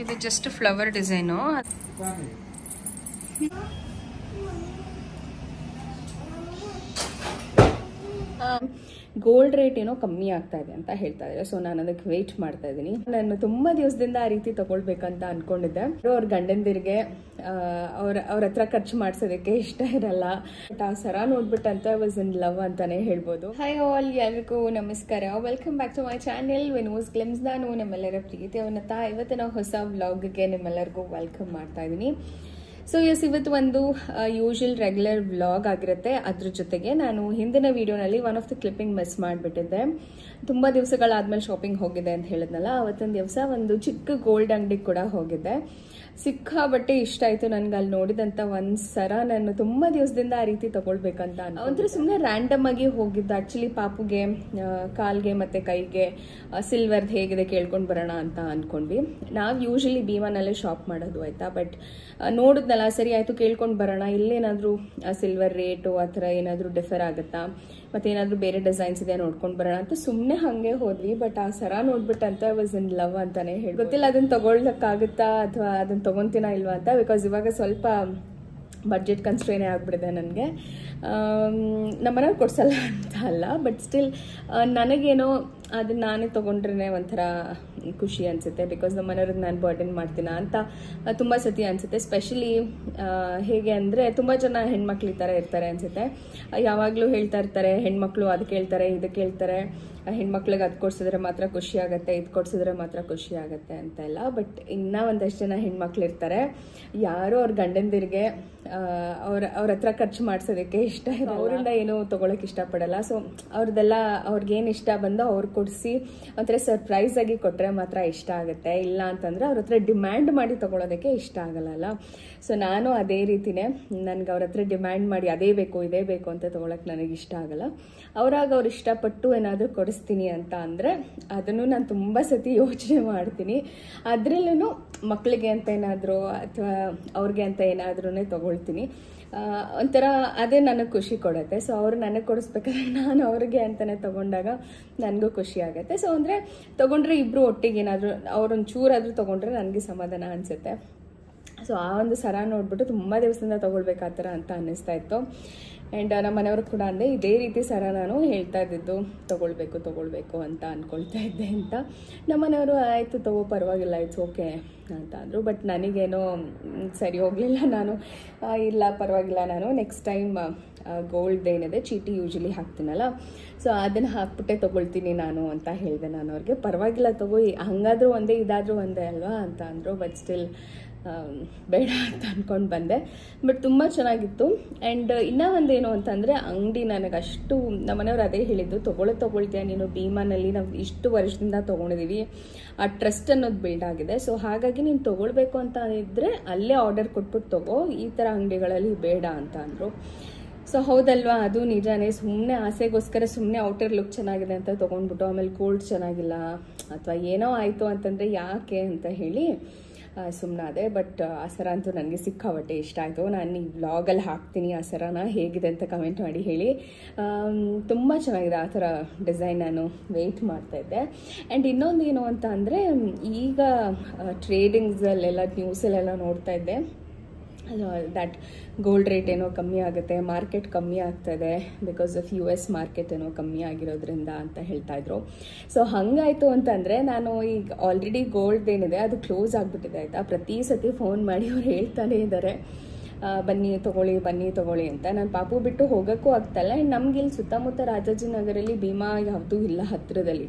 ಇದು just flower design. Gold rate ಏನೋ ಕಮ್ಮಿ ಆಗ್ತಾ ಇದೆ ಅಂತ ಹೇಳ್ತಾ ಇದ್ದಾರೆ. ಸೊ ನಾನು ಅದಕ್ಕೆ ವೇಟ್ ಮಾಡ್ತಾ ಇದ್ದೀನಿ. ನಾನು ತುಂಬಾ ದಿವಸದಿಂದ ಆ ರೀತಿ ತಗೊಳ್ಬೇಕಂತ ಅನ್ಕೊಂಡಿದ್ದೆ. ಅವ್ರ ಗಂಡಂದಿರಿಗೆ ಅವ್ರ ಹತ್ರ ಖರ್ಚು ಮಾಡ್ಸೋದಕ್ಕೆ ಇಷ್ಟ ಇರಲ್ಲ. ಬಟ್ ಆ ಸರ ನೋಡ್ಬಿಟ್ಟಂತ ವಾಸ್ ಇನ್ ಲವ್ ಅಂತಾನೆ ಹೇಳ್ಬೋದು. ಹಾಯ್ ಆಲ್, ಎಲ್ಲರಿಗೂ ನಮಸ್ಕಾರ. Welcome back to my channel Vino's glimpse. ನಾನು ನಿಮ್ಮೆಲ್ಲರ ಪ್ರೀತಿ ಅವನತ. ಇವತ್ತಿನ ಹೊಸ ವ್ಲಾಗ್ಗೆ ನಿಮ್ಮೆಲ್ಲರಿಗೂ ವೆಲ್ಕಮ್ ಮಾಡ್ತಾ ಇದ್ದೀನಿ. ಸೊ ಎಸ್, ಇವತ್ತು ಒಂದು ಯೂಶುವಲ್ ರೆಗ್ಯುಲರ್ ವ್ಲಾಗ್ ಆಗಿರುತ್ತೆ. ಅದ್ರ ಜೊತೆಗೆ ನಾನು ಹಿಂದಿನ ವಿಡಿಯೋನಲ್ಲಿ one of the clipping miss ಮಾಡಿಬಿಟ್ಟಿದ್ದೆ. ತುಂಬಾ ದಿವಸಗಳಾದ್ಮೇಲೆ ಶಾಪಿಂಗ್ ಹೋಗಿದ್ದೆ ಅಂತ ಹೇಳಿದ್ನಲ್ಲ, ಅವತ್ತೊಂದು ದಿವಸ ಒಂದು ಚಿಕ್ಕ ಗೋಲ್ಡ್ ಅಂಗಡಿಗೆ ಕೂಡ ಹೋಗಿದ್ದೆ. ಸಿಕ್ಕಾಬಟ್ಟೆ ಇಷ್ಟ ಆಯ್ತು ನನ್ಗೆ. ಅಲ್ಲಿ ನೋಡಿದಂತ ಒಂದ್ ಸರ ನಾನು ತುಂಬಾ ದಿವಸದಿಂದ ಆ ರೀತಿ ತಗೊಳ್ಬೇಕಂತ ಒಂಥರ ಸುಮ್ಮನೆ ರ್ಯಾಂಡಮ್ ಆಗಿ ಹೋಗಿದ್ದೆ. ಆಕ್ಚುಲಿ ಪಾಪುಗೆ ಕಾಲ್ಗೆ ಮತ್ತೆ ಕೈಗೆ ಸಿಲ್ವರ್ದು ಹೇಗಿದೆ ಕೇಳ್ಕೊಂಡ್ ಬರೋಣ ಅಂತ ಅನ್ಕೊಂಡ್ವಿ. ನಾವ್ ಯೂಶಲಿ ಭೀಮಾನಲ್ಲೇ ಶಾಪ್ ಮಾಡೋದು ಆಯ್ತಾ. ಬಟ್ ನೋಡಿದ್ನಲ್ಲ, ಸರಿ ಆಯ್ತು ಕೇಳ್ಕೊಂಡ್ ಬರೋಣ, ಇಲ್ಲೇನಾದ್ರೂ ಸಿಲ್ವರ್ ರೇಟು ಆ ಥರ ಏನಾದ್ರೂ ಡಿಫರ್ ಆಗುತ್ತಾ, ಮತ್ತೆ ಏನಾದ್ರೂ ಬೇರೆ ಡಿಸೈನ್ಸ್ ಇದೆ ನೋಡ್ಕೊಂಡ್ ಬರೋಣ ಅಂತ ಸುಮ್ನೆ ಹಂಗೆ ಹೋದ್ವಿ. ಬಟ್ ಆ ಸರ ನೋಡ್ಬಿಟ್ಟಂತ ವಾಸ್ ಇನ್ ಲವ್ ಅಂತಾನೆ ಹೇಳಿ. ಗೊತ್ತಿಲ್ಲ ಅದನ್ನ ತಗೊಳ್ದಕ್ಕಾಗುತ್ತಾ ಅಥವಾ ಅದನ್ನ ತಗೊಂತೀನ ಇಲ್ವಾ ಅಂತ. ಬಿಕಾಸ್ ಇವಾಗ ಸ್ವಲ್ಪ ಬಡ್ಜೆಟ್ ಕನ್ಸ್ಟ್ರೇನೇ ಆಗ್ಬಿಡಿದೆ ನನಗೆ. ನಮ್ಮನೆಯವ್ರು ಕೊಡ್ಸಲ್ಲ ಅಂತ ಅಲ್ಲ, ಬಟ್ ಸ್ಟಿಲ್ ನನಗೇನೋ ಅದನ್ನ ನಾನೇ ತೊಗೊಂಡ್ರೆ ಒಂಥರ ಖುಷಿ ಅನಿಸುತ್ತೆ. ಬಿಕಾಸ್ ನಮ್ಮ ಮನೆಯವ್ರಿಗೆ ನಾನು ಬರ್ಡನ್ ಮಾಡ್ತೀನ ಅಂತ ತುಂಬ ಸತಿ ಅನಿಸುತ್ತೆ. ಸ್ಪೆಷಲಿ ಹೇಗೆ ಅಂದರೆ ತುಂಬ ಜನ ಹೆಣ್ಮಕ್ಳು ಈ ಥರ ಇರ್ತಾರೆ ಅನಿಸುತ್ತೆ. ಯಾವಾಗಲೂ ಹೇಳ್ತಾ ಇರ್ತಾರೆ ಹೆಣ್ಮಕ್ಳು ಅದು ಕೇಳ್ತಾರೆ ಇದು ಕೇಳ್ತಾರೆ, ಹೆಣ್ಮಕ್ಳಿಗೆ ಅದು ಕೊಡ್ಸಿದ್ರೆ ಮಾತ್ರ ಖುಷಿ ಆಗುತ್ತೆ, ಇದು ಕೊಡ್ಸಿದ್ರೆ ಮಾತ್ರ ಖುಷಿ ಆಗುತ್ತೆ ಅಂತ ಎಲ್ಲ. ಬಟ್ ಇನ್ನೂ ಒಂದಷ್ಟು ಜನ ಹೆಣ್ಮಕ್ಳು ಇರ್ತಾರೆ, ಯಾರು ಅವ್ರ ಗಂಡಂದಿರಿಗೆ ಅವ್ರ ಹತ್ರ ಖರ್ಚು ಮಾಡ್ಸೋದಕ್ಕೆ ಇಷ್ಟ ಇದೆ, ಅವರಿಂದ ಏನೂ ತೊಗೊಳಕ್ಕೆ ಇಷ್ಟಪಡಲ್ಲ. ಸೊ ಅವ್ರಿಗೇನು ಇಷ್ಟ ಬಂದೋ ಅವ್ರು ಕೊಡಿಸಿ ಒಂಥರ ಸರ್ಪ್ರೈಸ್ ಆಗಿ ಕೊಟ್ಟರೆ ಮಾತ್ರ ಇಷ್ಟ ಆಗುತ್ತೆ. ಇಲ್ಲ ಅಂತಂದ್ರೆ ಅವ್ರ ಹತ್ರ ಡಿಮ್ಯಾಂಡ್ ಮಾಡಿ ತಗೊಳೋದಕ್ಕೆ ಇಷ್ಟ ಆಗಲ್ಲ. ಸೊ ನಾನು ಅದೇ ರೀತಿನೇ, ನನ್ಗೆ ಅವ್ರ ಹತ್ರ ಡಿಮ್ಯಾಂಡ್ ಮಾಡಿ ಅದೇ ಬೇಕು ಇದೇ ಬೇಕು ಅಂತ ತೊಗೊಳಕ್ಕೆ ನನಗೆ ಇಷ್ಟ ಆಗಲ್ಲ. ಅವ್ರಾಗ ಅವ್ರು ಇಷ್ಟಪಟ್ಟು ಏನಾದರೂ ಕೊಡಿಸ್ತೀನಿ ಅಂತ ಅಂದರೆ ಅದನ್ನು ನಾನು ತುಂಬ ಸತಿ ಯೋಚನೆ ಮಾಡ್ತೀನಿ. ಅದರಲ್ಲೂ ಮಕ್ಕಳಿಗೆ ಅಂತ ಏನಾದರೂ ಅಥವಾ ಅವ್ರಿಗೆ ಅಂತ ಏನಾದ್ರೂ ತೊಗೊಳ್ತೀನಿ. ಒಂಥರ ಅದೇ ನನಗೆ ಖುಷಿ ಕೊಡುತ್ತೆ. ಸೊ ಅವ್ರು ನನಗೆ ಕೊಡಿಸ್ಬೇಕಾದ್ರೆ ನಾನು ಅವ್ರಿಗೆ ಅಂತಲೇ ತೊಗೊಂಡಾಗ ನನಗೂ ಖುಷಿ ಆಗುತ್ತೆ. ಸೊ ಅಂದರೆ ತೊಗೊಂಡ್ರೆ ಇಬ್ಬರು ಒಟ್ಟಿಗೆ ಏನಾದರೂ ಅವ್ರೊಂದು ಚೂರಾದರೂ ತೊಗೊಂಡ್ರೆ ನನಗೆ ಸಮಾಧಾನ ಅನಿಸುತ್ತೆ. ಸೊ ಆ ಒಂದು ಸರ ನೋಡ್ಬಿಟ್ಟು ತುಂಬ ದಿವಸದಿಂದ ತೊಗೊಳ್ಬೇಕಾ ಥರ ಅಂತ ಅನ್ನಿಸ್ತಾ ಇತ್ತು. ಆ್ಯಂಡ್ ನಮ್ಮ ಮನೆಯವರು ಕೂಡ ಅಂದೆ ಇದೇ ರೀತಿ ಸರ ನಾನು ಹೇಳ್ತಾ ಇದ್ದಿದ್ದು ತೊಗೊಳ್ಬೇಕು ಅಂತ ಅಂದ್ಕೊಳ್ತಾ ಇದ್ದೆ ಅಂತ. ನಮ್ಮ ಮನೆಯವರು ಆಯಿತು ತಗೋ ಪರವಾಗಿಲ್ಲ ಇಟ್ಸ್ ಓಕೆ ಅಂತ ಅಂದರು. ಬಟ್ ನನಗೇನೋ ಸರಿ ಹೋಗಲಿಲ್ಲ. ನಾನು ಇಲ್ಲ ಪರವಾಗಿಲ್ಲ, ನಾನು ನೆಕ್ಸ್ಟ್ ಟೈಮ್ ಗೋಲ್ಡ್ ಏನಿದೆ ಚೀಟಿ ಯೂಶಲಿ ಹಾಕ್ತೀನಲ್ಲ, ಸೊ ಅದನ್ನು ಹಾಕ್ಬಿಟ್ಟೆ ತೊಗೊಳ್ತೀನಿ ನಾನು ಅಂತ ಹೇಳಿದೆ ನಾನು ಅವ್ರಿಗೆ. ಪರವಾಗಿಲ್ಲ ತಗೋ, ಹಂಗಾದರೂ ಒಂದೇ ಇದಾದರೂ ಒಂದೇ ಅಲ್ವಾ ಅಂತ ಅಂದರು. ಬಟ್ ಸ್ಟಿಲ್ ಬೇಡ ಅಂತ ಅಂದ್ಕೊಂಡು ಬಂದೆ. ಬಟ್ ತುಂಬ ಚೆನ್ನಾಗಿತ್ತು. ಆ್ಯಂಡ್ ಇನ್ನೂ ಒಂದೇನು ಅಂತಂದರೆ ಅಂಗಡಿ ನನಗೆ ಅಷ್ಟು ನಮ್ಮನೆಯವ್ರು ಅದೇ ಹೇಳಿದ್ದು, ತೊಗೊಳ್ತೀಯ ನೀನು, ಭೀಮಾನಲ್ಲಿ ನಾವು ಇಷ್ಟು ವರ್ಷದಿಂದ ತೊಗೊಂಡಿದ್ದೀವಿ, ಆ ಟ್ರಸ್ಟ್ ಅನ್ನೋದು ಬಿಲ್ಡ್ ಆಗಿದೆ. ಸೊ ಹಾಗಾಗಿ ನೀನು ತೊಗೊಳ್ಬೇಕು ಅಂತ ಇದ್ದರೆ ಅಲ್ಲೇ ಆರ್ಡರ್ ಕೊಟ್ಬಿಟ್ಟು ತೊಗೋ, ಈ ಥರ ಅಂಗಡಿಗಳಲ್ಲಿ ಬೇಡ ಅಂತ ಅಂದರು. ಸೊ ಹೌದಲ್ವಾ, ಅದು ನಿಜಾನೇ. ಸುಮ್ಮನೆ ಆಸೆಗೋಸ್ಕರ ಸುಮ್ಮನೆ ಔಟರ್ ಲುಕ್ ಚೆನ್ನಾಗಿದೆ ಅಂತ ತೊಗೊಂಡ್ಬಿಟ್ಟು ಆಮೇಲೆ ಗೋಲ್ಡ್ ಚೆನ್ನಾಗಿಲ್ಲ ಅಥವಾ ಏನೋ ಆಯಿತು ಅಂತಂದರೆ ಯಾಕೆ ಅಂತ ಹೇಳಿ ಸುಮ್ಮನಾದೆ. ಬಟ್ ಆ ಸರ ಅಂತೂ ನನಗೆ ಸಿಕ್ಕಾಬಟ್ಟೆ ಇಷ್ಟ ಆಯಿತು. ನಾನು ಈ ವ್ಲಾಗಲ್ಲಿ ಹಾಕ್ತೀನಿ ಆ ಸರನ, ಹೇಗಿದೆ ಅಂತ ಕಮೆಂಟ್ ಮಾಡಿ ಹೇಳಿ. ತುಂಬ ಚೆನ್ನಾಗಿದೆ ಆ ಥರ ಡಿಸೈನ್. ನಾನು ವೆಯ್ಟ್ ಮಾಡ್ತಾಯಿದ್ದೆ. ಆ್ಯಂಡ್ ಇನ್ನೊಂದು ಏನು ಅಂತ ಅಂದರೆ, ಈಗ ಟ್ರೇಡಿಂಗ್ಸಲ್ಲೆಲ್ಲ ನ್ಯೂಸಲ್ಲೆಲ್ಲ ನೋಡ್ತಾ ಇದ್ದೆ ದ್ಯಾಟ್ ಗೋಲ್ಡ್ ರೇಟ್ ಏನೋ ಕಮ್ಮಿ ಆಗುತ್ತೆ, ಮಾರ್ಕೆಟ್ ಕಮ್ಮಿ ಆಗ್ತಾಯಿದೆ ಬಿಕಾಸ್ ಆಫ್ US ಮಾರ್ಕೆಟ್ ಏನೋ ಕಮ್ಮಿ ಆಗಿರೋದ್ರಿಂದ ಅಂತ ಹೇಳ್ತಾಯಿದ್ರು. ಸೊ ಹಾಗಾಯಿತು ಅಂತಂದರೆ ನಾನು ಈಗ ಆಲ್ರೆಡಿ ಗೋಲ್ಡ್ ಏನಿದೆ ಅದು ಕ್ಲೋಸ್ ಆಗಿಬಿಟ್ಟಿದೆ ಆಯಿತಾ. ಪ್ರತಿ ಸತಿ ಫೋನ್ ಮಾಡಿ ಅವ್ರು ಹೇಳ್ತಾನೆ ಇದ್ದಾರೆ ಬನ್ನಿ ತೊಗೊಳ್ಳಿ ಅಂತ. ನಾನು ಪಾಪು ಬಿಟ್ಟು ಹೋಗೋಕ್ಕೂ ಆಗ್ತಾಯಿಲ್ಲ. ಆ್ಯಂಡ್ ನಮಗಿಲ್ಲಿ ಸುತ್ತಮುತ್ತ ರಾಜಾಜಿನಗರಲ್ಲಿ ಭೀಮಾ ಯಾವುದೂ ಇಲ್ಲ ಹತ್ತಿರದಲ್ಲಿ.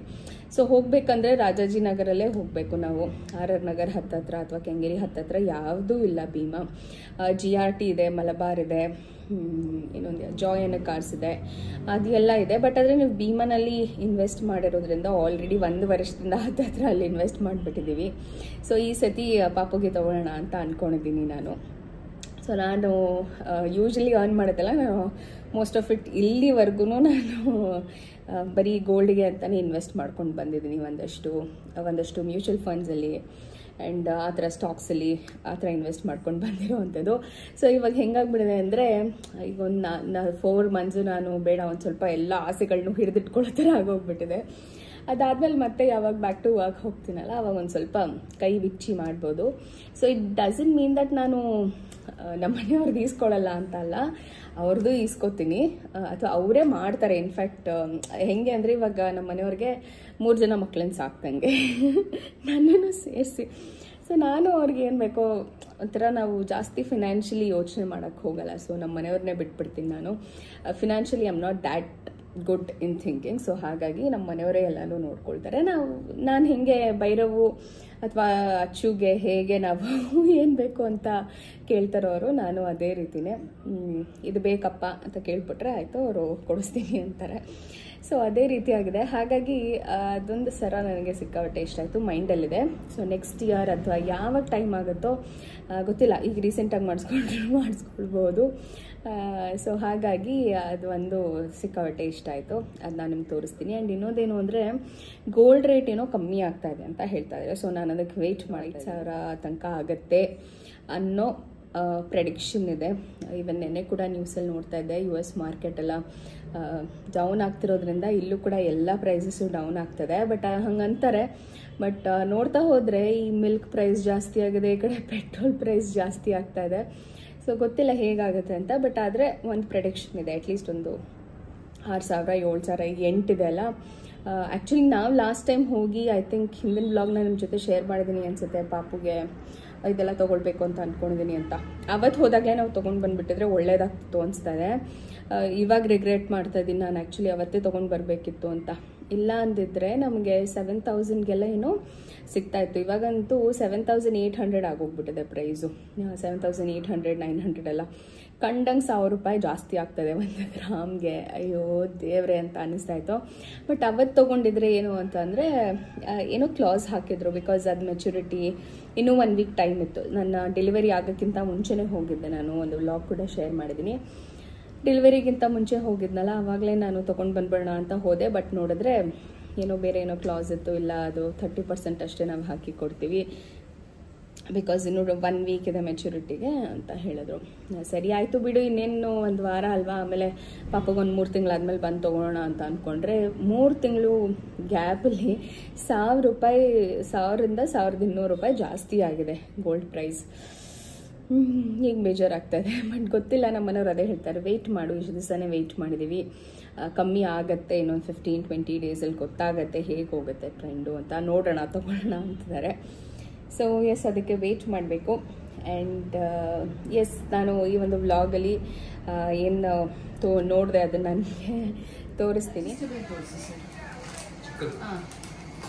ಸೊ ಹೋಗಬೇಕಂದ್ರೆ ರಾಜಾಜಿನಗರಲ್ಲೇ ಹೋಗಬೇಕು ನಾವು. RR ನಗರ್ ಹತ್ತತ್ರ ಅಥವಾ ಕೆಂಗೇರಿ ಹತ್ತತ್ರ ಯಾವುದೂ ಇಲ್ಲ ಭೀಮಾ. GRT ಇದೆ, ಮಲಬಾರ್ ಇದೆ, ಇನ್ನೊಂದು ಜಾಯ್ ಅನ್ನೋ ಕಾರ್ಸ್ ಇದೆ, ಅದೆಲ್ಲ ಇದೆ. ಬಟ್ ಆದರೆ ನೀವು ಭೀಮಾನಲ್ಲಿ ಇನ್ವೆಸ್ಟ್ ಮಾಡಿರೋದ್ರಿಂದ ಆಲ್ರೆಡಿ 1 ವರ್ಷದಿಂದ ಹತ್ತತ್ರ ಅಲ್ಲಿ ಇನ್ವೆಸ್ಟ್ ಮಾಡಿಬಿಟ್ಟಿದ್ದೀವಿ. ಸೊ ಈ ಸತಿ ಪಾಪುಗೆ ತೊಗೊಳ್ಳೋಣ ಅಂತ ಅಂದ್ಕೊಂಡಿದ್ದೀನಿ ನಾನು. ಸೊ ನಾನು ಯೂಶ್ವಲಿ ಅರ್ನ್ ಮಾಡೋದಲ್ಲ, ನಾನು ಮೋಸ್ಟ್ ಆಫ್ ಇಟ್ ಇಲ್ಲಿವರೆಗೂ ನಾನು ಬರೀ ಗೋಲ್ಡ್ಗೆ ಅಂತಲೇ ಇನ್ವೆಸ್ಟ್ ಮಾಡ್ಕೊಂಡು ಬಂದಿದ್ದೀನಿ. ಒಂದಷ್ಟು ಮ್ಯೂಚುವಲ್ ಫಂಡ್ಸಲ್ಲಿ ಆ್ಯಂಡ್ ಆ ಥರ ಸ್ಟಾಕ್ಸಲ್ಲಿ ಆ ಥರ ಇನ್ವೆಸ್ಟ್ ಮಾಡ್ಕೊಂಡು ಬಂದಿರೋವಂಥದ್ದು. ಸೊ ಇವಾಗ ಹೆಂಗಾಗ್ಬಿಟ್ಟಿದೆ ಅಂದರೆ, ಈಗ ಒಂದು 4 ಮಂತ್ಸು ನಾನು ಬೇಡ ಒಂದು ಸ್ವಲ್ಪ ಎಲ್ಲ ಆಸೆಗಳನ್ನೂ ಹಿಡಿದಿಟ್ಕೊಳ್ಳೋ ಥರ ಆಗೋಗ್ಬಿಟ್ಟಿದೆ. ಅದಾದಮೇಲೆ ಮತ್ತೆ ಯಾವಾಗ ಬ್ಯಾಕ್ ಟು ವರ್ಕ್ ಹೋಗ್ತೀನಲ್ಲ ಅವಾಗ ಒಂದು ಸ್ವಲ್ಪ ಕೈ ಬಿಚ್ಚಿ ಮಾಡ್ಬೋದು. So it doesn't mean that ನಾನು ನಮ್ಮ ಮನೆಯವ್ರದ್ದು ಈಸ್ಕೊಳ್ಳಲ್ಲ ಅಂತ ಅಲ್ಲ, ಅವ್ರದ್ದು ಈಸ್ಕೊತೀನಿ ಅಥವಾ ಅವರೇ ಮಾಡ್ತಾರೆ. ಇನ್ಫ್ಯಾಕ್ಟ್ ಹೆಂಗೆ ಅಂದರೆ ಇವಾಗ ನಮ್ಮ ಮನೆಯವ್ರಿಗೆ 3 ಜನ ಮಕ್ಕಳನ್ನ ಸಾಕ್ದಂಗೆ ನನ್ನನ್ನು ಸೇರಿಸಿ. ಸೊ ನಾನು ಅವ್ರಿಗೆ ಏನು ಬೇಕೋ ಒಂಥರ ನಾವು ಜಾಸ್ತಿ ಫಿನಾನ್ಷಿಯಲಿ ಯೋಚನೆ ಮಾಡೋಕ್ಕೆ ಹೋಗಲ್ಲ. ಸೊ ನಮ್ಮ ಮನೆಯವ್ರನ್ನೇ ಬಿಟ್ಬಿಡ್ತೀನಿ ನಾನು. Financially I am not that good in thinking. So ಹಾಗಾಗಿ ನಮ್ಮ ಮನೆಯವರೇ ಎಲ್ಲನೂ ನೋಡ್ಕೊಳ್ತಾರೆ. ನಾನು ಹಿಂಗೆ ಭೈರವು ಅಥವಾ ಅಚ್ಚುಗೆ ಹೇಗೆ ನಾವು ಏನು ಬೇಕು ಅಂತ ಕೇಳ್ತಾರೋ ಅವರು, ನಾನು ಅದೇ ರೀತಿಯೇ ಇದು ಬೇಕಪ್ಪ ಅಂತ ಕೇಳ್ಬಿಟ್ರೆ ಆಯಿತು, ಅವರು ಕೊಡಿಸ್ತೀನಿ ಅಂತಾರೆ. ಸೊ ಅದೇ ರೀತಿಯಾಗಿದೆ. ಹಾಗಾಗಿ ಅದೊಂದು ಸರ ನನಗೆ ಸಿಕ್ಕಾಪಟ್ಟೆ ಇಷ್ಟ ಆಯಿತು, ಮೈಂಡಲ್ಲಿದೆ. ಸೊ ನೆಕ್ಸ್ಟ್ ಇಯರ್ ಅಥವಾ ಯಾವಾಗ ಟೈಮ್ ಆಗುತ್ತೋ ಗೊತ್ತಿಲ್ಲ, ಈಗ ರೀಸೆಂಟಾಗಿ ಮಾಡಿಸ್ಕೊಳ್ಬೋದು. ಸೊ ಹಾಗಾಗಿ ಅದು ಒಂದು ಸಿಕ್ಕಾಪಟ್ಟೆ ಇಷ್ಟ ಆಯಿತು, ಅದು ನಾನು ನಿಮ್ಗೆ ತೋರಿಸ್ತೀನಿ. ಆ್ಯಂಡ್ ಇನ್ನೊಂದೇನು ಅಂದರೆ ಗೋಲ್ಡ್ ರೇಟ್ ಏನೋ ಕಮ್ಮಿ ಆಗ್ತಾ ಇದೆ ಅಂತ ಹೇಳ್ತಾ ಇದ್ದಾರೆ. ಸೊ ನಾನು ಅದಕ್ಕೆ ವೆಯ್ಟ್ ಮಾಡಿ 5,000 ತನಕ ಆಗುತ್ತೆ ಅನ್ನೋ ಪ್ರೆಡಿಕ್ಷನ್ ಇದೆ. ಈವನ್ ನೆನ್ನೆ ಕೂಡ ನ್ಯೂಸಲ್ಲಿ ನೋಡ್ತಾ ಇದ್ದೆ, US ಮಾರ್ಕೆಟೆಲ್ಲ ಡೌನ್ ಆಗ್ತಿರೋದ್ರಿಂದ ಇಲ್ಲೂ ಕೂಡ ಎಲ್ಲ ಪ್ರೈಸಸ್ಸು ಡೌನ್ ಆಗ್ತದೆ. ಬಟ್ ಹಂಗಂತಾರೆ, ಬಟ್ ನೋಡ್ತಾ ಹೋದರೆ ಈ ಮಿಲ್ಕ್ ಪ್ರೈಸ್ ಜಾಸ್ತಿ ಆಗಿದೆ, ಈ ಕಡೆ ಪೆಟ್ರೋಲ್ ಪ್ರೈಸ್ ಜಾಸ್ತಿ ಆಗ್ತಾ ಇದೆ. ಸೊ ಗೊತ್ತಿಲ್ಲ ಹೇಗಾಗುತ್ತೆ ಅಂತ. ಬಟ್ ಆದರೆ ಒಂದು ಪ್ರೆಡಿಕ್ಷನ್ ಇದೆ, ಅಟ್ಲೀಸ್ಟ್ ಒಂದು 6,000 7,000 8 ಇದೆ ಅಲ್ಲ. ಆ್ಯಕ್ಚುಲಿ ನಾವು ಲಾಸ್ಟ್ ಟೈಮ್ ಹೋಗಿ ಐ ಥಿಂಕ್ ಹಿಂದಿನ ಬ್ಲಾಗ್ನ ನಿಮ್ಮ ಜೊತೆ ಶೇರ್ ಮಾಡಿದ್ದೀನಿ ಅನಿಸುತ್ತೆ, ಪಾಪುಗೆ ಇದೆಲ್ಲ ತೊಗೊಳ್ಬೇಕು ಅಂತ ಅಂದ್ಕೊಂಡಿದ್ದೀನಿ ಅಂತ. ಅವತ್ತು ಹೋದಾಗಲೇ ನಾವು ತೊಗೊಂಡು ಬಂದುಬಿಟ್ಟಿದ್ರೆ ಒಳ್ಳೇದಾಗ್ತಿತ್ತು ಅನಿಸ್ತಾರೆ. ಇವಾಗ ರಿಗ್ರೆಟ್ ಮಾಡ್ತಾ ಇದ್ದೀನಿ, ನಾನು ಆ್ಯಕ್ಚುಲಿ ಅವತ್ತೇ ತೊಗೊಂಡು ಬರಬೇಕಿತ್ತು ಅಂತ. ಇಲ್ಲ ಅಂದಿದ್ರೆ ನಮಗೆ 7,000ಗೆಲ್ಲ ಏನೋ ಸಿಗ್ತಾಯಿತ್ತು. ಇವಾಗಂತೂ 7,800 ಆಗೋಗ್ಬಿಟ್ಟಿದೆ ಪ್ರೈಸು. 7,800 900 ಎಲ್ಲ ಕಂಡಂಗೆ 1,000 ರೂಪಾಯಿ ಜಾಸ್ತಿ ಆಗ್ತದೆ 1 ಗ್ರಾಮ್ಗೆ. ಅಯ್ಯೋ ದೇವ್ರೆ ಅಂತ ಅನ್ನಿಸ್ತಾಯಿತ್ತು. ಬಟ್ ಅವತ್ತು ತೊಗೊಂಡಿದ್ರೆ ಏನು ಅಂತಂದರೆ ಏನೋ ಕ್ಲಾಸ್ ಹಾಕಿದ್ರು, ಬಿಕಾಸ್ ಅದು ಮೆಚುರಿಟಿ ಇನ್ನೂ 1 ವೀಕ್ ಟೈಮ್ ಇತ್ತು. ನನ್ನ ಡೆಲಿವರಿ ಆಗೋಕ್ಕಿಂತ ಮುಂಚೆನೇ ಹೋಗಿದ್ದೆ, ನಾನು ಒಂದು ವ್ಲಾಗ್ ಕೂಡ ಶೇರ್ ಮಾಡಿದ್ದೀನಿ. ಡೆಲಿವರಿಗಿಂತ ಮುಂಚೆ ಹೋಗಿದ್ನಲ್ಲ, ಆವಾಗಲೇ ನಾನು ತೊಗೊಂಡು ಬಂದ್ಬಿಡೋಣ ಅಂತ ಹೋದೆ. ಬಟ್ ನೋಡಿದ್ರೆ ಏನೋ ಬೇರೆ ಏನೋ ಕ್ಲಾಸ್ ಇತ್ತು, ಇಲ್ಲ ಅದು 30% ಅಷ್ಟೇ ನಾವು ಹಾಕಿ ಕೊಡ್ತೀವಿ, ಬಿಕಾಸ್ ಇನ್ನೂ 1 ವೀಕ್ ಇದೆ ಮೆಚುರಿಟಿಗೆ ಅಂತ ಹೇಳಿದ್ರು. ಸರಿ ಆಯಿತು ಬಿಡು, ಇನ್ನೇನು 1 ವಾರ ಅಲ್ವಾ, ಆಮೇಲೆ ಪಾಪಗೊಂದು 3 ತಿಂಗಳಾದ್ಮೇಲೆ ಬಂದು ತೊಗೊಳೋಣ ಅಂತ ಅಂದ್ಕೊಂಡ್ರೆ 3 ತಿಂಗಳು ಗ್ಯಾಪಲ್ಲಿ 1,000 ರೂಪಾಯಿ 1,000ರಿಂದ 1,200 ರೂಪಾಯಿ ಜಾಸ್ತಿ ಆಗಿದೆ ಗೋಲ್ಡ್ ಪ್ರೈಸ್. ಈಗ ಬೇಜಾರಾಗ್ತಾಯಿದೆ. ಬಟ್ ಗೊತ್ತಿಲ್ಲ, ನಮ್ಮ ಮನೆಯವ್ರು ಅದೇ ಹೇಳ್ತಾರೆ, ವೆಯ್ಟ್ ಮಾಡು, ಇಷ್ಟು ದಿವಸನೇ ವೆಯ್ಟ್ ಮಾಡಿದ್ದೀವಿ, ಕಮ್ಮಿ ಆಗುತ್ತೆ, ಇನ್ನೊಂದು 15-20 ಡೇಸಲ್ಲಿ ಗೊತ್ತಾಗುತ್ತೆ ಹೇಗೆ ಹೋಗುತ್ತೆ ಟ್ರೆಂಡು ಅಂತ, ನೋಡೋಣ ತೊಗೊಳ್ಳೋಣ ಅಂತಿದ್ದಾರೆ. ಸೊ ಎಸ್, ಅದಕ್ಕೆ ವೆಯ್ಟ್ ಮಾಡಬೇಕು. ಆ್ಯಂಡ್ ಎಸ್, ನಾನು ಈ ಒಂದು ವ್ಲಾಗಲ್ಲಿ ಏನು ನೋಡಿದೆ ಅದನ್ನು ನನಗೆ ತೋರಿಸ್ತೀನಿ.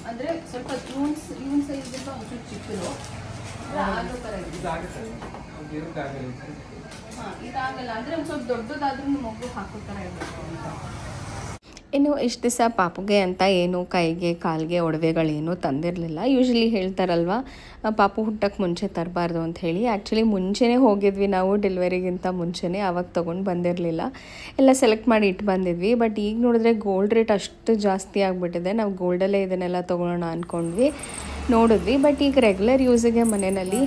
ಅಂದರೆ ಸ್ವಲ್ಪ ಇವನ್ ಸೈಜ್ ಒಂಚೂರು ಚಿಕ್ಕದು ಇದಾಗಲ್ಲ, ಅಂದರೆ ಒಂದು ಸ್ವಲ್ಪ ದೊಡ್ಡದಾದ್ರೂ ಮಗು ಹಾಕೋ ಥರ ಇರಬೇಕು ಅಂತ. ಇನ್ನು ಇಷ್ಟು ದಿವಸ ಪಾಪುಗೆ ಅಂತ ಏನು ಕೈಗೆ ಕಾಲಿಗೆ ಒಡವೆಗಳೇನು ತಂದಿರಲಿಲ್ಲ. ಯೂಶ್ವಲಿ ಹೇಳ್ತಾರಲ್ವ, ಪಾಪು ಹುಟ್ಟಕ್ಕೆ ಮುಂಚೆ ತರಬಾರ್ದು ಅಂತ ಹೇಳಿ. ಆ್ಯಕ್ಚುಲಿ ಮುಂಚೆನೇ ಹೋಗಿದ್ವಿ ನಾವು, ಡೆಲಿವರಿಗಿಂತ ಮುಂಚೆನೇ, ಆವಾಗ ತೊಗೊಂಡು ಬಂದಿರಲಿಲ್ಲ, ಎಲ್ಲ ಸೆಲೆಕ್ಟ್ ಮಾಡಿ ಇಟ್ಟು ಬಂದಿದ್ವಿ. ಬಟ್ ಈಗ ನೋಡಿದ್ರೆ ಗೋಲ್ಡ್ ರೇಟ್ ಅಷ್ಟು ಜಾಸ್ತಿ ಆಗಿಬಿಟ್ಟಿದೆ. ನಾವು ಗೋಲ್ಡಲ್ಲೇ ಇದನ್ನೆಲ್ಲ ತೊಗೊಳ್ಳೋಣ ಅಂದ್ಕೊಂಡ್ವಿ, ನೋಡಿದ್ವಿ. ಬಟ್ ಈಗ ರೆಗ್ಯುಲರ್ ಯೂಸಿಗೆ ಮನೆಯಲ್ಲಿ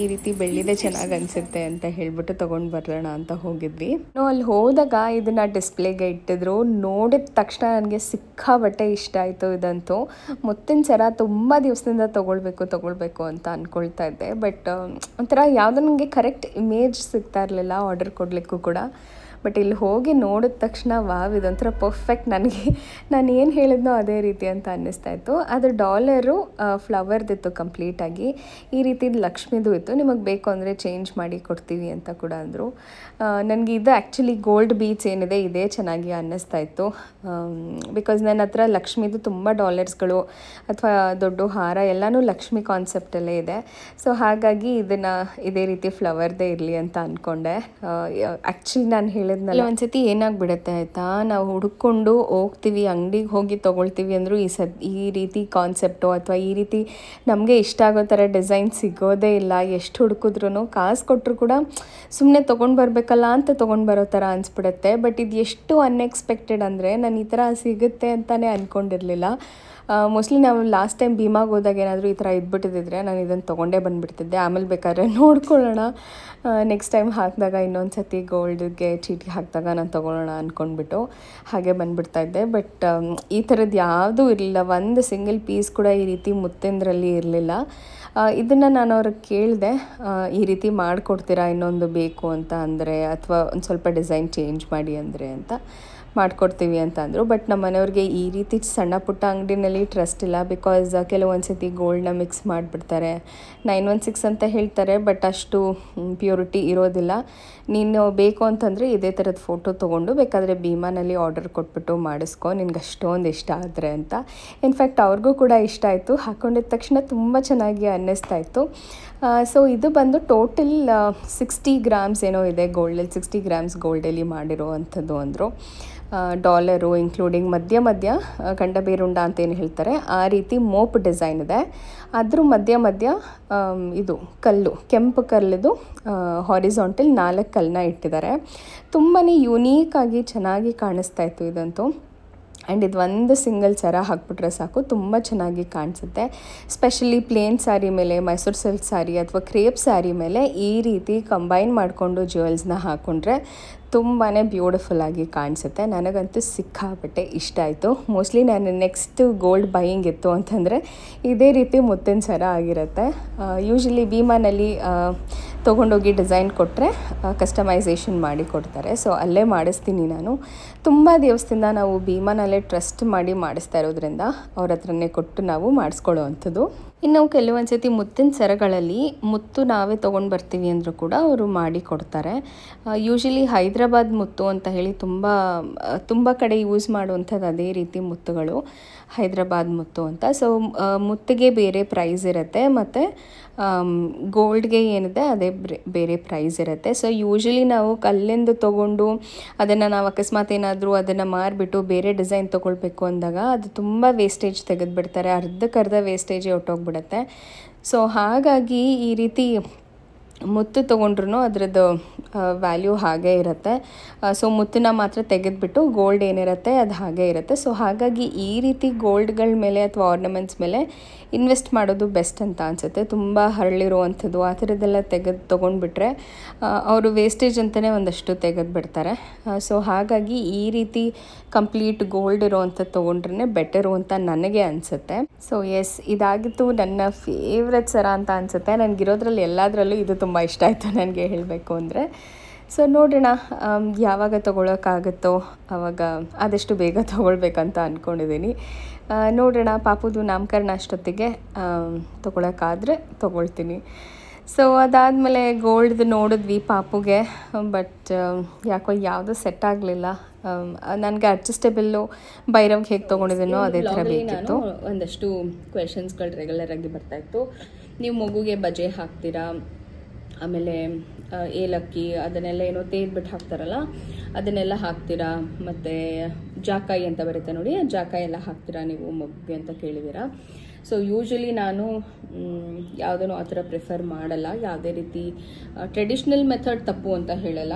ಈ ರೀತಿ ಬೆಳ್ಳಿದೆ ಚೆನ್ನಾಗಿ ಅನಿಸುತ್ತೆ ಅಂತ ಹೇಳಿಬಿಟ್ಟು ತೊಗೊಂಡು ಬರೋಣ ಅಂತ ಹೋಗಿದ್ವಿ. ನಾವು ಅಲ್ಲಿ ಹೋದಾಗ ಇದನ್ನು ಡಿಸ್ಪ್ಲೇಗೆ ಇಟ್ಟಿದ್ರು, ನೋಡಿದ ತಕ್ಷಣ ನನಗೆ ಸಿಕ್ಕಾಬಟ್ಟೆ ಇಷ್ಟ ಆಯಿತು. ಇದಂತೂ ಮುತ್ತಿನ ಸರ ತುಂಬ ದಿವಸದಿಂದ ತೊಗೊಳ್ಬೇಕು ಅಂತ ಅಂದ್ಕೊಳ್ತಾ ಇದ್ದೆ. ಬಟ್ ಒಂಥರ ಯಾವುದೋ ನನಗೆ ಕರೆಕ್ಟ್ ಇಮೇಜ್ ಸಿಗ್ತಾ ಇರಲಿಲ್ಲ ಆರ್ಡರ್ ಕೊಡಲಿಕ್ಕೂ ಕೂಡ. ಬಟ್ ಇಲ್ಲಿ ಹೋಗಿ ನೋಡಿದ ತಕ್ಷಣ ವಾವ್, ಇದೊಂಥರ ಪರ್ಫೆಕ್ಟ್, ನನಗೆ ನಾನು ಏನು ಹೇಳಿದ್ನೋ ಅದೇ ರೀತಿ ಅಂತ ಅನ್ನಿಸ್ತಾ ಇತ್ತು. ಅದು ಡಾಲರು ಫ್ಲವರ್ದಿತ್ತು ಕಂಪ್ಲೀಟಾಗಿ, ಈ ರೀತಿದು ಲಕ್ಷ್ಮಿದು ಇತ್ತು. ನಿಮಗೆ ಬೇಕು ಅಂದರೆ ಚೇಂಜ್ ಮಾಡಿ ಕೊಡ್ತೀವಿ ಅಂತ ಕೂಡ ಅಂದರು. ನನಗೆ ಇದು ಆ್ಯಕ್ಚುಲಿ ಗೋಲ್ಡ್ ಬೀಡ್ಸ್ ಏನಿದೆ ಇದೇ ಚೆನ್ನಾಗಿ ಅನ್ನಿಸ್ತಾ ಇತ್ತು. ಬಿಕಾಸ್ ನನ್ನ ಹತ್ರ ಲಕ್ಷ್ಮಿದು ತುಂಬ ಡಾಲರ್ಸ್ಗಳು ಅಥವಾ ದೊಡ್ಡ ಹಾರ ಎಲ್ಲನೂ ಲಕ್ಷ್ಮಿ ಕಾನ್ಸೆಪ್ಟಲ್ಲೇ ಇದೆ. ಸೊ ಹಾಗಾಗಿ ಇದನ್ನು ಇದೇ ರೀತಿ ಫ್ಲವರ್ದೇ ಇರಲಿ ಅಂತ ಅಂದ್ಕೊಂಡೆ. ಆ್ಯಕ್ಚುಲಿ ನಾನು ಹೇಳಿದ್ನಲ್ಲ, ಒಂದ್ಸತಿ ಏನಾಗ್ಬಿಡುತ್ತೆ ಆಯಿತಾ, ನಾವು ಹುಡ್ಕೊಂಡು ಹೋಗ್ತೀವಿ, ಅಂಗಡಿಗೆ ಹೋಗಿ ತೊಗೊಳ್ತೀವಿ ಅಂದರೂ ಈ ರೀತಿ ಕಾನ್ಸೆಪ್ಟು ಅಥವಾ ಈ ರೀತಿ ನಮಗೆ ಇಷ್ಟ ಆಗೋ ಥರ ಡಿಸೈನ್ ಸಿಗೋದೇ ಇಲ್ಲ. ಎಷ್ಟು ಹುಡುಕಿದ್ರೂ ಕಾಸು ಕೊಟ್ಟರು ಕೂಡ ಸುಮ್ಮನೆ ತೊಗೊಂಡು ಬರಬೇಕಲ್ಲ ಅಂತ ತೊಗೊಂಡು ಬರೋ ಥರ ಅನಿಸ್ಬಿಡುತ್ತೆ. ಬಟ್ ಇದು ಎಷ್ಟು ಅನ್ಎಕ್ಸ್ಪೆಕ್ಟೆಡ್ ಅಂದರೆ, ನಾನು ಈ ಥರ ಸಿಗುತ್ತೆ ಅಂತಲೇ ಅಂದ್ಕೊಂಡಿರಲಿಲ್ಲ. ಮೋಸ್ಟ್ಲಿ ನಾವು ಲಾಸ್ಟ್ ಟೈಮ್ ಭೀಮಾಗೆ ಹೋದಾಗ ಏನಾದರೂ ಈ ಥರ ಇದ್ಬಿಟ್ಟಿದ್ರೆ ನಾನು ಇದನ್ನು ತೊಗೊಂಡೇ ಬಂದುಬಿಡ್ತಿದ್ದೆ. ಆಮೇಲೆ ಬೇಕಾದ್ರೆ ನೋಡ್ಕೊಳ್ಳೋಣ, ನೆಕ್ಸ್ಟ್ ಟೈಮ್ ಹಾಕಿದಾಗ ಇನ್ನೊಂದು ಸತಿ ಗೋಲ್ಡ್ಗೆ ಚೀಟಿ ಹಾಕಿದಾಗ ನಾನು ತೊಗೊಳ್ಳೋಣ ಅಂದ್ಕೊಂಡ್ಬಿಟ್ಟು ಹಾಗೆ ಬಂದುಬಿಡ್ತಾಯಿದ್ದೆ. ಬಟ್ ಈ ಥರದ್ದು ಯಾವುದೂ ಇರಲಿಲ್ಲ, ಒಂದು ಸಿಂಗಲ್ ಪೀಸ್ ಕೂಡ ಈ ರೀತಿ ಮುತ್ತಿಂದ್ರಲ್ಲಿ ಇರಲಿಲ್ಲ. ಇದನ್ನು ನಾನು ಅವ್ರಿಗೆ ಕೇಳಿದೆ, ಈ ರೀತಿ ಮಾಡಿಕೊಡ್ತೀರಾ ಇನ್ನೊಂದು ಬೇಕು ಅಂತ ಅಂದರೆ, ಅಥವಾ ಒಂದು ಸ್ವಲ್ಪ ಡಿಸೈನ್ ಚೇಂಜ್ ಮಾಡಿ ಅಂದರೆ ಅಂತ. ಮಾಡಿಕೊಡ್ತೀವಿ ಅಂತ ಅಂದರು. ಬಟ್ ನಮ್ಮ ಮನೆಯವ್ರಿಗೆ ಈ ರೀತಿ ಸಣ್ಣ ಪುಟ್ಟ ಅಂಗಡಿನಲ್ಲಿ ಟ್ರಸ್ಟ್ ಇಲ್ಲ. ಬಿಕಾಸ್ ಕೆಲವೊಂದು ಸತಿ ಗೋಲ್ಡ್ನ ಮಿಕ್ಸ್ ಮಾಡಿಬಿಡ್ತಾರೆ, 916 ಅಂತ ಹೇಳ್ತಾರೆ, ಬಟ್ ಅಷ್ಟು ಪ್ಯೂರಿಟಿ ಇರೋದಿಲ್ಲ. ನೀನು ಬೇಕು ಅಂತಂದರೆ ಇದೇ ಥರದ ಫೋಟೋ ತೊಗೊಂಡು ಬೇಕಾದರೆ ಭೀಮಾನಲ್ಲಿ ಆರ್ಡರ್ ಕೊಟ್ಬಿಟ್ಟು ಮಾಡಿಸ್ಕೊ, ನಿನ್ಗೆ ಅಷ್ಟೊಂದು ಇಷ್ಟ ಆದರೆ ಅಂತ. ಇನ್ಫ್ಯಾಕ್ಟ್ ಅವ್ರಿಗೂ ಕೂಡ ಇಷ್ಟ ಆಯಿತು. ಹಾಕ್ಕೊಂಡಿದ್ದ ತಕ್ಷಣ ತುಂಬ ಚೆನ್ನಾಗಿ ಅನ್ನಿಸ್ತಾ ಇತ್ತು. ಸೊ ಇದು ಬಂದು ಟೋಟಲ್ 60 ಗ್ರಾಮ್ಸ್ ಏನೋ ಇದೆ ಗೋಲ್ಡಲ್ಲಿ, 60 ಗ್ರಾಮ್ಸ್ ಗೋಲ್ಡಲ್ಲಿ ಮಾಡಿರೋ ಅಂಥದ್ದು ಅಂದರು. ಡಾಲರು ಇನ್ಕ್ಲೂಡಿಂಗ್ ಮಧ್ಯ ಕಂಡಬೇರುಂಡ ಅಂತ ಏನು ಹೇಳ್ತಾರೆ ಆ ರೀತಿ ಮೋಪ್ ಡಿಸೈನ್ ಇದೆ. ಅದ್ರ ಮಧ್ಯ ಇದು ಕಲ್ಲು, ಕೆಂಪು ಕಲ್ಲಿದು ಹಾರಿಸಾಂಟಲ್ 4 ಕಲ್ಲನ್ನ ಇಟ್ಟಿದ್ದಾರೆ. ತುಂಬಾ ಯುನೀಕಾಗಿ ಚೆನ್ನಾಗಿ ಕಾಣಿಸ್ತಾ ಇತ್ತು ಇದಂತೂ. ಆ್ಯಂಡ್ ಇದು ಒಂದು ಸಿಂಗಲ್ ಸರ ಹಾಕ್ಬಿಟ್ರೆ ಸಾಕು, ತುಂಬ ಚೆನ್ನಾಗಿ ಕಾಣಿಸುತ್ತೆ. ಸ್ಪೆಷಲಿ ಪ್ಲೇನ್ ಸ್ಯಾರಿ ಮೇಲೆ, ಮೈಸೂರು ಸಿಲ್ಕ್ ಸ್ಯಾರಿ ಅಥವಾ ಕ್ರೇಪ್ ಸ್ಯಾರಿ ಮೇಲೆ ಈ ರೀತಿ ಕಂಬೈನ್ ಮಾಡಿಕೊಂಡು ಜ್ಯುವೆಲ್ಸ್ನ ಹಾಕ್ಕೊಂಡ್ರೆ ತುಂಬಾ ಬ್ಯೂಟಿಫುಲ್ಲಾಗಿ ಕಾಣಿಸುತ್ತೆ. ನನಗಂತೂ ಸಿಕ್ಕಾಪಟ್ಟೆ ಇಷ್ಟ ಆಯಿತು. ಮೋಸ್ಟ್ಲಿ ನಾನು ನೆಕ್ಸ್ಟ್ ಗೋಲ್ಡ್ ಬೈಯಿಂಗ್ ಇತ್ತು ಅಂತಂದರೆ ಇದೇ ರೀತಿ ಮುತ್ತಿನ ಸರ ಆಗಿರುತ್ತೆ. ಯೂಶ್ವಲಿ ಭೀಮಾನಲ್ಲಿ ತೊಗೊಂಡೋಗಿ ಡಿಸೈನ್ ಕೊಟ್ಟರೆ ಕಸ್ಟಮೈಸೇಷನ್ ಮಾಡಿ ಕೊಡ್ತಾರೆ. ಸೊ ಅಲ್ಲೇ ಮಾಡಿಸ್ತೀನಿ ನಾನು. ತುಂಬ ದಿವಸದಿಂದ ನಾವು ಭೀಮಾನಲ್ಲೇ ಟ್ರಸ್ಟ್ ಮಾಡಿ ಮಾಡಿಸ್ತಾ ಇರೋದ್ರಿಂದ ಅವ್ರ ಹತ್ರನೇ ಕೊಟ್ಟು ನಾವು ಮಾಡಿಸ್ಕೊಳ್ಳೋ ಅಂಥದ್ದು. ಇನ್ನು ಕೆಲವೊಂದು ಸತಿ ಮುತ್ತಿನ ಸರಗಳಲ್ಲಿ ಮುತ್ತು ನಾವೇ ತೊಗೊಂಡು ಬರ್ತೀವಿ ಅಂದರೂ ಕೂಡ ಅವರು ಮಾಡಿ ಕೊಡ್ತಾರೆ. ಯೂಶ್ವಲಿ ಹೈದ್ರಾಬಾದ್ ಮುತ್ತು ಅಂತ ಹೇಳಿ ತುಂಬ ಕಡೆ ಯೂಸ್ ಮಾಡುವಂಥದ್ದು ಅದೇ ರೀತಿ ಮುತ್ತುಗಳು, ಹೈದ್ರಾಬಾದ್ ಮುತ್ತು ಅಂತ. ಸೊ ಮುತ್ತಿಗೆ ಬೇರೆ ಪ್ರೈಸ್ ಇರುತ್ತೆ, ಮತ್ತು ಗೋಲ್ಡ್ಗೆ ಏನಿದೆ ಅದೇ ಬೇರೆ ಪ್ರೈಸ್ ಇರುತ್ತೆ. ಸೊ ಯೂಶ್ವಲಿ ನಾವು ಕಲ್ಲಿಂದ ತೊಗೊಂಡು ಅದನ್ನು ನಾವು ಅಕಸ್ಮಾತ್ ಏನಾದರೂ ಅದನ್ನು ಮಾರಿಬಿಟ್ಟು ಬೇರೆ ಡಿಸೈನ್ ತೊಗೊಳ್ಬೇಕು ಅಂದಾಗ ಅದು ತುಂಬ ವೇಸ್ಟೇಜ್ ತೆಗೆದುಬಿಡ್ತಾರೆ, ಅರ್ಧಕ್ಕರ್ಧ ವೇಸ್ಟೇಜೇ ಹೊಟ್ಟೋಗ್ಬಿಡುತ್ತೆ. ಸೊ ಹಾಗಾಗಿ ಈ ರೀತಿ ಮುತ್ತು ತೊಗೊಂಡ್ರೂ ಅದರದ್ದು ವ್ಯಾಲ್ಯೂ ಹಾಗೇ ಇರುತ್ತೆ. ಸೊ ಮುತ್ತನ್ನ ಮಾತ್ರ ತೆಗೆದುಬಿಟ್ಟು ಗೋಲ್ಡ್ ಏನಿರುತ್ತೆ ಅದು ಹಾಗೇ ಇರುತ್ತೆ. ಸೊ ಹಾಗಾಗಿ ಈ ರೀತಿ ಗೋಲ್ಡ್ಗಳ ಮೇಲೆ ಅಥವಾ ಆರ್ನಮೆಂಟ್ಸ್ ಮೇಲೆ ಇನ್ವೆಸ್ಟ್ ಮಾಡೋದು ಬೆಸ್ಟ್ ಅಂತ ಅನಿಸುತ್ತೆ. ತುಂಬ ಹರಳಿರುವಂಥದ್ದು ಆ ಥರದ್ದೆಲ್ಲ ತೊಗೊಂಡ್ಬಿಟ್ರೆ ಅವರು ವೇಸ್ಟೇಜ್ ಅಂತಲೇ ಒಂದಷ್ಟು ತೆಗೆದುಬಿಡ್ತಾರೆ. ಸೊ ಹಾಗಾಗಿ ಈ ರೀತಿ ಕಂಪ್ಲೀಟ್ ಗೋಲ್ಡ್ ಇರೋವಂಥದ್ದು ತೊಗೊಂಡ್ರೆ ಬೆಟರು ಅಂತ ನನಗೆ ಅನಿಸುತ್ತೆ. ಸೊ ಎಸ್, ಇದಾಗಿತ್ತು ನನ್ನ ಫೇವ್ರೆಟ್ ಸರ ಅಂತ ಅನಿಸುತ್ತೆ. ನನಗಿರೋದ್ರಲ್ಲಿ ಎಲ್ಲದರಲ್ಲೂ ಇದು ತುಂಬ ಇಷ್ಟ ಆಯಿತು ನನಗೆ ಹೇಳಬೇಕು ಅಂದರೆ. ಸೊ ನೋಡೋಣ ಯಾವಾಗ ತೊಗೊಳಕ್ಕಾಗುತ್ತೋ ಆವಾಗ ಆದಷ್ಟು ಬೇಗ ತೊಗೊಳ್ಬೇಕಂತ ಅಂದ್ಕೊಂಡಿದ್ದೀನಿ. ನೋಡೋಣ, ಪಾಪುದು ನಾಮಕರಣ ಅಷ್ಟೊತ್ತಿಗೆ ತೊಗೊಳಕ್ಕಾದರೆ ತೊಗೊಳ್ತೀನಿ. ಸೊ ಅದಾದಮೇಲೆ ಗೋಲ್ಡ್ದು ನೋಡಿದ್ವಿ ಪಾಪುಗೆ, ಬಟ್ ಯಾಕೋ ಯಾವುದೂ ಸೆಟ್ ಆಗಲಿಲ್ಲ. ನನಗೆ ಅಡ್ಜಸ್ಟೇಬಲ್ಲು ಭೈರವ್ಗೆ ಹೇಗೆ ತೊಗೊಂಡಿದ್ದೀನೋ ಅದೇ ಥರ ಬೇಕಿತ್ತು. ಒಂದಷ್ಟು ಕ್ವೆಶನ್ಸ್ಗಳು ರೆಗ್ಯುಲರಾಗಿ ಬರ್ತಾಯಿತ್ತು. ನೀವು ಮಗುಗೆ ಬಜೆ ಹಾಕ್ತೀರಾ, ಆಮೇಲೆ ಏಲಕ್ಕಿ ಅದನ್ನೆಲ್ಲ ಏನೋ ತೇದ್ಬಿಟ್ಟು ಹಾಕ್ತಾರಲ್ಲ ಅದನ್ನೆಲ್ಲ ಹಾಕ್ತೀರಾ, ಮತ್ತು ಜಾಕಾಯಿ ಅಂತ ಬರುತ್ತೆ ನೋಡಿ, ಜಾಕಾಯಿ ಎಲ್ಲ ಹಾಕ್ತೀರಾ ನೀವು ಮಗುಗೆ ಅಂತ ಕೇಳಿದ್ದೀರಾ. ಸೊ ಯೂಶ್ವಲಿ ನಾನು ಯಾವುದೂ ಆ ಥರ ಪ್ರಿಫರ್ ಮಾಡಲ್ಲ. ಯಾವುದೇ ರೀತಿ ಟ್ರೆಡಿಷ್ನಲ್ ಮೆಥಡ್ ತಪ್ಪು ಅಂತ ಹೇಳಲ್ಲ.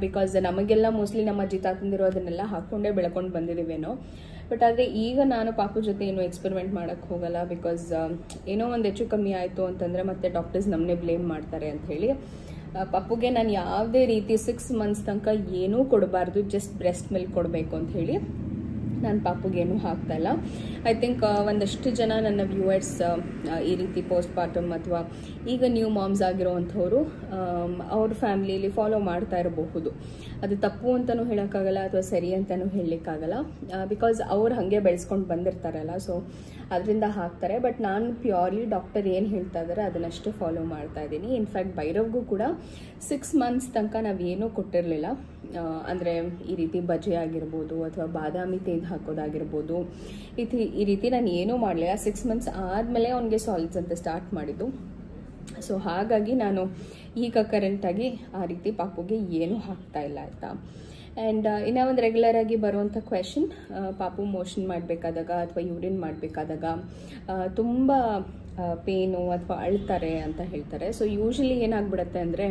ಬಿಕಾಸ್ ನಮಗೆಲ್ಲ ಮೋಸ್ಟ್ಲಿ ನಮ್ಮ ಅಜ್ಜಿ ತಾತಂದಿರೋ ಅದನ್ನೆಲ್ಲ ಹಾಕ್ಕೊಂಡೇ ಬೆಳ್ಕೊಂಡು ಬಂದಿದ್ದೀವೇನೋ. ಬಟ್ ಆದರೆ ಈಗ ನಾನು ಪಾಪು ಜೊತೆ ಏನೂ ಎಕ್ಸ್ಪೆರಿಮೆಂಟ್ ಮಾಡೋಕ್ಕೆ ಹೋಗಲ್ಲ. ಬಿಕಾಸ್ ಏನೋ ಒಂದು ಹೆಚ್ಚು ಕಮ್ಮಿ ಆಯಿತು ಅಂತಂದರೆ ಮತ್ತೆ ಡಾಕ್ಟರ್ಸ್ ನಮ್ಮನ್ನೇ ಬ್ಲೇಮ್ ಮಾಡ್ತಾರೆ ಅಂತ ಹೇಳಿ ಪಾಪುಗೆ ನಾನು ಯಾವುದೇ ರೀತಿ 6 ಮಂತ್ಸ್ ತನಕ ಏನೂ ಕೊಡಬಾರ್ದು, ಜಸ್ಟ್ ಬ್ರೆಸ್ಟ್ ಮಿಲ್ಕ್ ಕೊಡಬೇಕು ಅಂತ ಹೇಳಿ ನಾನು ಪಾಪುಗೇನು ಹಾಕ್ತಾಯಿಲ್ಲ. ಐ ಥಿಂಕ್ ಒಂದಷ್ಟು ಜನ ನನ್ನ ವ್ಯೂವರ್ಸ್ ಈ ರೀತಿ ಪೋಸ್ಟ್ ಪಾರ್ಟಮ್ ಅಥವಾ ಈಗ ನ್ಯೂ ಮಾಮ್ಸ್ ಆಗಿರೋವಂಥವ್ರು ಅವ್ರ ಫ್ಯಾಮಿಲಿಯಲ್ಲಿ ಫಾಲೋ ಮಾಡ್ತಾ ಇರಬಹುದು. ಅದು ತಪ್ಪು ಅಂತಲೂ ಹೇಳೋಕ್ಕಾಗಲ್ಲ ಅಥವಾ ಸರಿ ಅಂತಲೂ ಹೇಳಲಿಕ್ಕಾಗಲ್ಲ. ಬಿಕಾಸ್ ಅವ್ರು ಹಾಗೆ ಬೆಳೆಸ್ಕೊಂಡು ಬಂದಿರ್ತಾರಲ್ಲ, ಸೊ ಅದರಿಂದ ಹಾಕ್ತಾರೆ. ಬಟ್ ನಾನು ಪ್ಯೂರ್ಲಿ ಡಾಕ್ಟರ್ ಏನು ಹೇಳ್ತಾ ಇದ್ದಾರೆ ಅದನ್ನಷ್ಟು ಫಾಲೋ ಮಾಡ್ತಾ ಇದ್ದೀನಿ. ಇನ್ಫ್ಯಾಕ್ಟ್ ಭೈರವ್ಗೂ ಕೂಡ 6 ಮಂತ್ಸ್ ತನಕ ನಾವೇನೂ ಕೊಟ್ಟಿರಲಿಲ್ಲ. ಅಂದರೆ ಈ ರೀತಿ ಬಜೆ ಆಗಿರ್ಬೋದು ಅಥವಾ ಬಾದಾಮಿ ತೆಗೆದು ಹಾಕೋದಾಗಿರ್ಬೋದು, ಈ ರೀತಿ ನಾನು ಏನೂ ಮಾಡಲಿಲ್ಲ. 6 ಮಂತ್ಸ್ ಆದಮೇಲೆ ಅವನಿಗೆ ಸಾಲಿಡ್ಸ್ ಅಂತ ಸ್ಟಾರ್ಟ್ ಮಾಡಿದ್ದು. ಸೊ ಹಾಗಾಗಿ ನಾನು ಈಗ ಕರೆಂಟಾಗಿ ಆ ರೀತಿ ಪಾಪುಗೆ ಏನೂ ಹಾಕ್ತಾ ಇಲ್ಲ ಆಯಿತಾ. ಆ್ಯಂಡ್ ಇನ್ನೂ ಒಂದು ರೆಗ್ಯುಲರ್ ಆಗಿ ಬರುವಂಥ ಕ್ವೆಶನ್, ಪಾಪು ಮೋಷನ್ ಮಾಡಬೇಕಾದಾಗ ಅಥವಾ ಯೂರಿನ್ ಮಾಡಬೇಕಾದಾಗ ತುಂಬ ಪೇನು ಅಥವಾ ಅಳ್ತಾರೆ ಅಂತ ಹೇಳ್ತಾರೆ. ಸೊ ಯೂಶ್ವಲಿ ಏನಾಗ್ಬಿಡುತ್ತೆ ಅಂದರೆ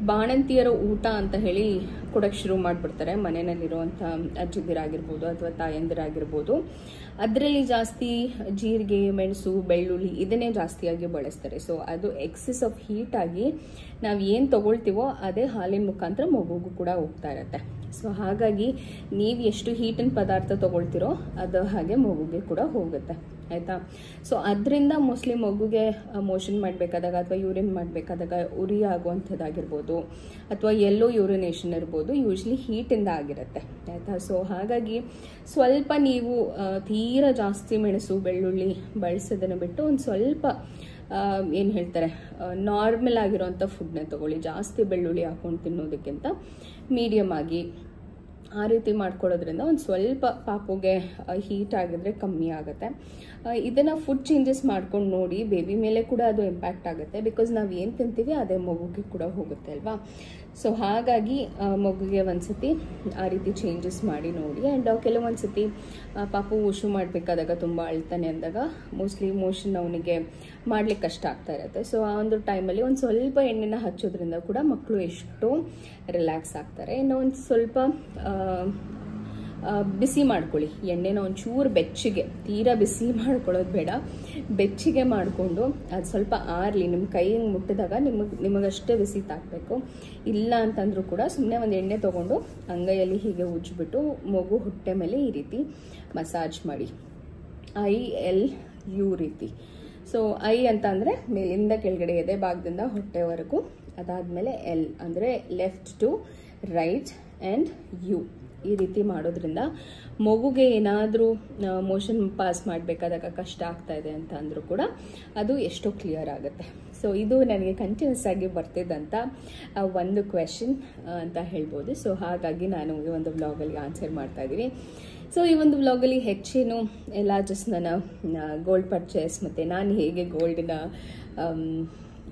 ಬಾಣಂತಿಯರ ಊಟ ಅಂತ ಹೇಳಿ ಕೊಡಕ್ಕೆ ಶುರು ಮಾಡಿಬಿಡ್ತಾರೆ ಮನೆಯಲ್ಲಿರುವಂಥ ಅಜ್ಜಿದಿರಾಗಿರ್ಬೋದು ಅಥವಾ ತಾಯಂದಿರಾಗಿರ್ಬೋದು. ಅದರಲ್ಲಿ ಜಾಸ್ತಿ ಜೀರಿಗೆ, ಮೆಣಸು, ಬೆಳ್ಳುಳ್ಳಿ ಇದನ್ನೇ ಜಾಸ್ತಿಯಾಗಿ ಬಳಸ್ತಾರೆ. ಸೊ ಅದು ಎಕ್ಸೆಸ್ ಆಫ್ ಹೀಟ್ ಆಗಿ ನಾವು ಏನು ತಗೊಳ್ತೀವೋ ಅದೇ ಹಾಲಿನ ಮುಖಾಂತರ ಮಗುಗೂ ಕೂಡ ಹೋಗ್ತಾ ಇರುತ್ತೆ. ಸೊ ಹಾಗಾಗಿ ನೀವು ಎಷ್ಟು ಹೀಟಿನ ಪದಾರ್ಥ ತಗೊಳ್ತಿರೋ ಅದು ಹಾಗೆ ಮಗುಗೆ ಕೂಡ ಹೋಗುತ್ತೆ, ಆಯಿತಾ. ಸೊ ಅದರಿಂದ ಮೋಸ್ಟ್ಲಿ ಮಗುಗೆ ಮೋಷನ್ ಮಾಡಬೇಕಾದಾಗ ಅಥವಾ ಯೂರಿನ್ ಮಾಡಬೇಕಾದಾಗ ಉರಿ ಆಗುವಂಥದ್ದಾಗಿರ್ಬೋದು ಅಥವಾ ಎಲ್ಲೋ ಯೂರಿನೇಷನ್ ಇರ್ಬೋದು, ಯೂಶ್ವಲಿ ಹೀಟಿಂದ ಆಗಿರುತ್ತೆ, ಆಯಿತಾ. ಸೊ ಹಾಗಾಗಿ ಸ್ವಲ್ಪ ನೀವು ತೀರಾ ಜಾಸ್ತಿ ಮೆಣಸು, ಬೆಳ್ಳುಳ್ಳಿ ಬಳಸೋದನ್ನು ಬಿಟ್ಟು ಒಂದು ಸ್ವಲ್ಪ ಏನು ಹೇಳ್ತಾರೆ ನಾರ್ಮಲ್ ಆಗಿರೋಂಥ ಫುಡ್ನ ತಗೊಳ್ಳಿ. ಜಾಸ್ತಿ ಬೆಳ್ಳುಳ್ಳಿ ಹಾಕೊಂಡು ತಿನ್ನೋದಕ್ಕಿಂತ ಮೀಡಿಯಮ್ ಆಗಿ ಆ ರೀತಿ ಮಾಡ್ಕೊಳ್ಳೋದ್ರಿಂದ ಒಂದು ಸ್ವಲ್ಪ ಪಾಪುಗೆ ಹೀಟ್ ಆಗಿದ್ರೆ ಕಮ್ಮಿ ಆಗುತ್ತೆ. ಇದನ್ನು ಫುಡ್ ಚೇಂಜಸ್ ಮಾಡ್ಕೊಂಡು ನೋಡಿ, ಬೇಬಿ ಮೇಲೆ ಕೂಡ ಅದು ಇಂಪ್ಯಾಕ್ಟ್ ಆಗುತ್ತೆ. ಬಿಕಾಸ್ ನಾವು ಏನು ತಿಂತೀವಿ ಅದೇ ಮಗುಗೆ ಕೂಡ ಹೋಗುತ್ತೆ ಅಲ್ವಾ. ಸೊ ಹಾಗಾಗಿ ಮಗುಗೆ ಒಂದ್ಸತಿ ಆ ರೀತಿ ಚೇಂಜಸ್ ಮಾಡಿ ನೋಡಿ. ಆ್ಯಂಡ್ ಕೆಲವೊಂದು ಸತಿ ಪಾಪು ಉಶು ಮಾಡಬೇಕಾದಾಗ ತುಂಬ ಅಳ್ತಾನೆ ಅಂದಾಗ ಮೋಸ್ಟ್ಲಿ ಮೋಷನ್ ಅವನಿಗೆ ಮಾಡ್ಲಿಕ್ಕೆ ಕಷ್ಟ ಆಗ್ತಾ ಇರುತ್ತೆ. ಸೊ ಆ ಒಂದು ಟೈಮಲ್ಲಿ ಒಂದು ಸ್ವಲ್ಪ ಎಣ್ಣೆನ ಹಚ್ಚೋದ್ರಿಂದ ಕೂಡ ಮಕ್ಕಳು ಎಷ್ಟೋ ರಿಲ್ಯಾಕ್ಸ್ ಆಗ್ತಾರೆ. ಇನ್ನು ಒಂದು ಸ್ವಲ್ಪ ಬಿಸಿ ಮಾಡ್ಕೊಳ್ಳಿ ಎಣ್ಣೆನ, ಒಂಚೂರು ಬೆಚ್ಚಗೆ, ತೀರಾ ಬಿಸಿ ಮಾಡ್ಕೊಳ್ಳೋದು ಬೇಡ, ಬೆಚ್ಚಗೆ ಮಾಡಿಕೊಂಡು ಅದು ಸ್ವಲ್ಪ ಆರಲಿ. ನಿಮ್ಮ ಕೈ ಮುಟ್ಟಿದಾಗ ನಿಮಗಷ್ಟೇ ಬಿಸಿ ತಾಕಬೇಕು. ಇಲ್ಲ ಅಂತಂದ್ರೂ ಕೂಡ ಸುಮ್ಮನೆ ಒಂದು ಎಣ್ಣೆ ತೊಗೊಂಡು ಅಂಗೈಯಲ್ಲಿ ಹೀಗೆ ಉಜ್ಜಿಬಿಟ್ಟು ಮಗು ಹೊಟ್ಟೆ ಮೇಲೆ ಈ ರೀತಿ ಮಸಾಜ್ ಮಾಡಿ, ILU ರೀತಿ. ಸೊ ಐ ಅಂತ ಅಂದರೆ ಮೇಲಿಂದ ಕೆಳಗಡೆ ಎದೆ ಭಾಗದಿಂದ ಹೊಟ್ಟೆವರೆಗೂ, ಅದಾದಮೇಲೆ L ಅಂದರೆ left to right and U. ಈ ರೀತಿ ಮಾಡೋದ್ರಿಂದ ಮಗುಗೆ ಏನಾದರೂ ಮೋಷನ್ ಪಾಸ್ ಮಾಡಬೇಕಾದಾಗ ಕಷ್ಟ ಆಗ್ತಾ ಇದೆ ಅಂತ ಅಂದರೂ ಕೂಡ ಅದು ಎಷ್ಟೋ ಕ್ಲಿಯರ್ ಆಗುತ್ತೆ. ಸೊ ಇದು ನನಗೆ ಕಂಟಿನ್ಯೂಸ್ ಆಗಿ ಬರ್ತಿದ್ದಂಥ ಒಂದು ಕ್ವೆಶನ್ ಅಂತ ಹೇಳ್ಬೋದು. ಸೊ ಹಾಗಾಗಿ ನಾನು ಈ ಒಂದು ವ್ಲಾಗಲ್ಲಿ ಆನ್ಸರ್ ಮಾಡ್ತಾ ಇದ್ದೀನಿ. ಸೊ ಈ ಒಂದು ವ್ಲಾಗಲ್ಲಿ ಹೆಚ್ಚೇನು ಎಲ್ಲ ಜಸ್ಟ್ ನನ್ನ ಗೋಲ್ಡ್ ಪರ್ಚೇಸ್ ಮತ್ತು ನಾನು ಹೇಗೆ ಗೋಲ್ಡನ್ನ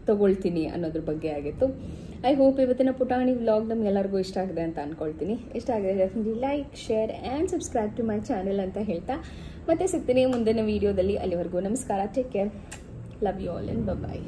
ತಗೊಳ್ತೀನಿ ಅನ್ನೋದ್ರ ಬಗ್ಗೆ ಆಗಿತ್ತು. ಐ ಹೋಪ್ ಇವತ್ತಿನ ಪುಟಾಣಿ ವ್ಲಾಗ್ ನಮ್ಗೆಲ್ಲರಿಗೂ ಇಷ್ಟ ಆಗಿದೆ ಅಂತ ಅನ್ಕೊಳ್ತೀನಿ. ಇಷ್ಟ ಆಗಿದೆ definitely like, share and subscribe to my channel ಅಂತ ಹೇಳ್ತಾ ಮತ್ತೆ ಸಿಗ್ತೀನಿ ಮುಂದಿನ ವಿಡಿಯೋದಲ್ಲಿ. ಅಲ್ಲಿವರೆಗೂ ನಮಸ್ಕಾರ, take care, love you all and bye.